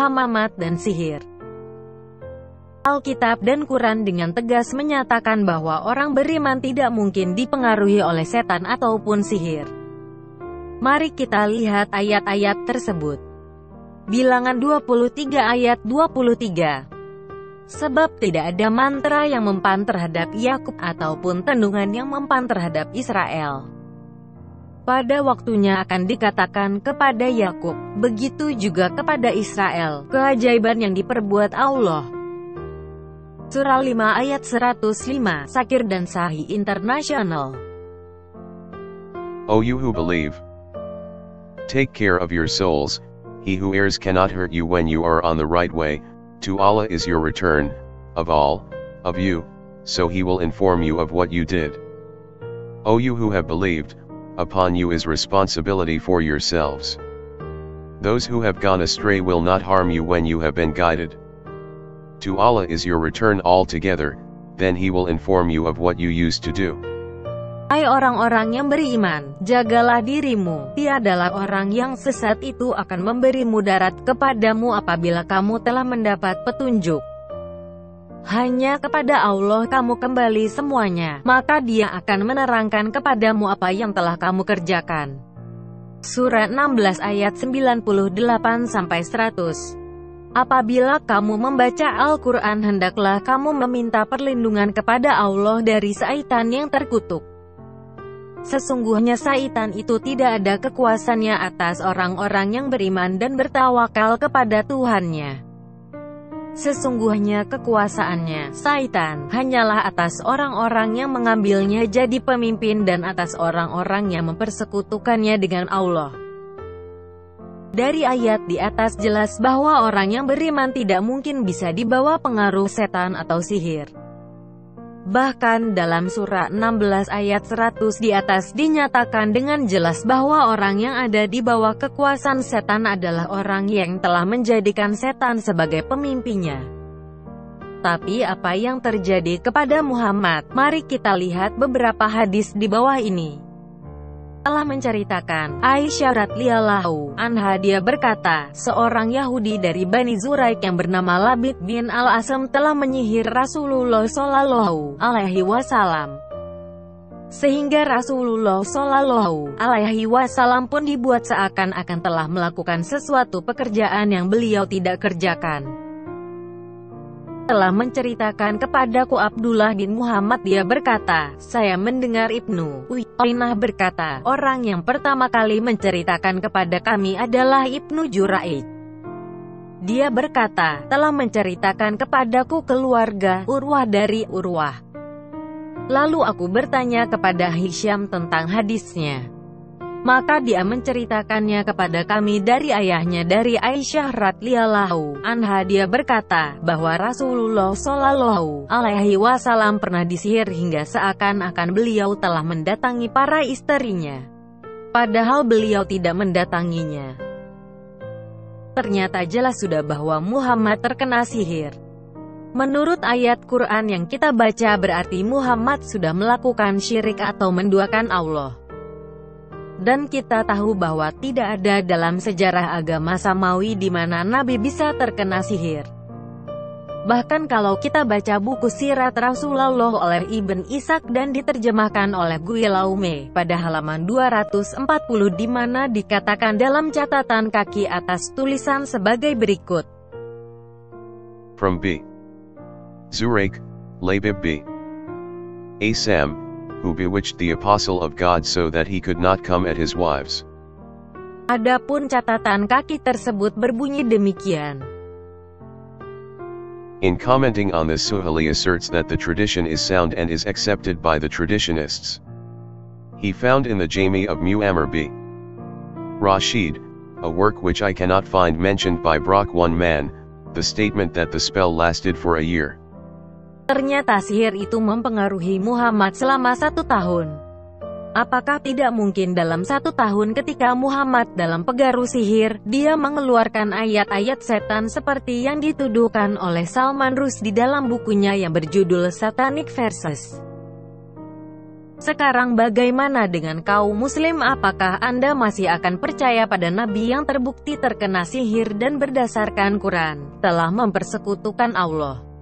Muhammad dan sihir. Alkitab dan Quran dengan tegas menyatakan bahwa orang beriman tidak mungkin dipengaruhi oleh setan ataupun sihir. Mari kita lihat ayat-ayat tersebut. Bilangan 23 ayat 23. Sebab tidak ada mantra yang mempan terhadap Yakub ataupun tendungan yang mempan terhadap Israel. Pada waktunya akan dikatakan kepada Yakub, begitu juga kepada Israel, keajaiban yang diperbuat Allah. Surah 5 ayat 105, Sakir dan Sahih International. O you who believe, take care of your souls. He who errs cannot hurt you when you are on the right way. To Allah is your return, of all, of you, so He will inform you of what you did. O you who have believed, upon you is responsibility for yourselves. Those who have gone astray will not harm you when you have been guided. To Allah is your return altogether, then He will inform you of what you used to do. Hai orang-orang yang beriman, jagalah dirimu, tiadalah orang yang sesat itu akan memberi mudarat kepadamu apabila kamu telah mendapat petunjuk. Hanya kepada Allah kamu kembali semuanya, maka Dia akan menerangkan kepadamu apa yang telah kamu kerjakan. Surat 16 ayat 98-100. Apabila kamu membaca Al-Quran hendaklah kamu meminta perlindungan kepada Allah dari syaitan yang terkutuk. Sesungguhnya syaitan itu tidak ada kekuasaannya atas orang-orang yang beriman dan bertawakal kepada Tuhannya. Sesungguhnya kekuasaannya, syaitan, hanyalah atas orang-orang yang mengambilnya jadi pemimpin dan atas orang-orang yang mempersekutukannya dengan Allah. Dari ayat di atas jelas bahwa orang yang beriman tidak mungkin bisa dibawa pengaruh setan atau sihir. Bahkan dalam surah 16 ayat 100 di atas dinyatakan dengan jelas bahwa orang yang ada di bawah kekuasaan setan adalah orang yang telah menjadikan setan sebagai pemimpinnya. Tapi apa yang terjadi kepada Muhammad? Mari kita lihat beberapa hadis di bawah ini. Telah menceritakan, Aisyah radhiyallahu anha dia berkata, seorang Yahudi dari Bani Zuraik yang bernama Labid bin Al-Asam telah menyihir Rasulullah Shallallahu alaihi wasallam. Sehingga Rasulullah Shallallahu alaihi wasallam pun dibuat seakan-akan telah melakukan sesuatu pekerjaan yang beliau tidak kerjakan. Telah menceritakan kepadaku Abdullah bin Muhammad dia berkata, saya mendengar Ibnu Uyainah berkata, orang yang pertama kali menceritakan kepada kami adalah Ibnu Jurayj. Dia berkata, telah menceritakan kepadaku keluarga Urwah dari Urwah. Lalu aku bertanya kepada Hisham tentang hadisnya. Maka dia menceritakannya kepada kami dari ayahnya dari Aisyah radhiyallahu anha dia berkata, bahwa Rasulullah Shallallahu alaihi wasallam pernah disihir hingga seakan-akan beliau telah mendatangi para istrinya. Padahal beliau tidak mendatanginya. Ternyata jelas sudah bahwa Muhammad terkena sihir. Menurut ayat Quran yang kita baca berarti Muhammad sudah melakukan syirik atau menduakan Allah. Dan kita tahu bahwa tidak ada dalam sejarah agama Samawi di mana Nabi bisa terkena sihir. Bahkan kalau kita baca buku Sirat Rasulullah oleh Ibn Ishaq dan diterjemahkan oleh Guillaume pada halaman 240 di mana dikatakan dalam catatan kaki atas tulisan sebagai berikut. From B. Zuraik, Labib B. Asam, who bewitched the apostle of God so that he could not come at his wives. Adapun catatan kaki tersebut berbunyi demikian. In commenting on this, Suhaili asserts that the tradition is sound and is accepted by the traditionists. He found in the Jami of Mu'ammar b. Rashid, a work which I cannot find mentioned by Brock one man, the statement that the spell lasted for a year. Ternyata sihir itu mempengaruhi Muhammad selama 1 tahun. Apakah tidak mungkin dalam 1 tahun ketika Muhammad dalam pengaruh sihir, dia mengeluarkan ayat-ayat setan seperti yang dituduhkan oleh Salman Rushdie dalam bukunya yang berjudul Satanic Verses. Sekarang bagaimana dengan kaum muslim? Apakah Anda masih akan percaya pada nabi yang terbukti terkena sihir dan berdasarkan Quran telah mempersekutukan Allah?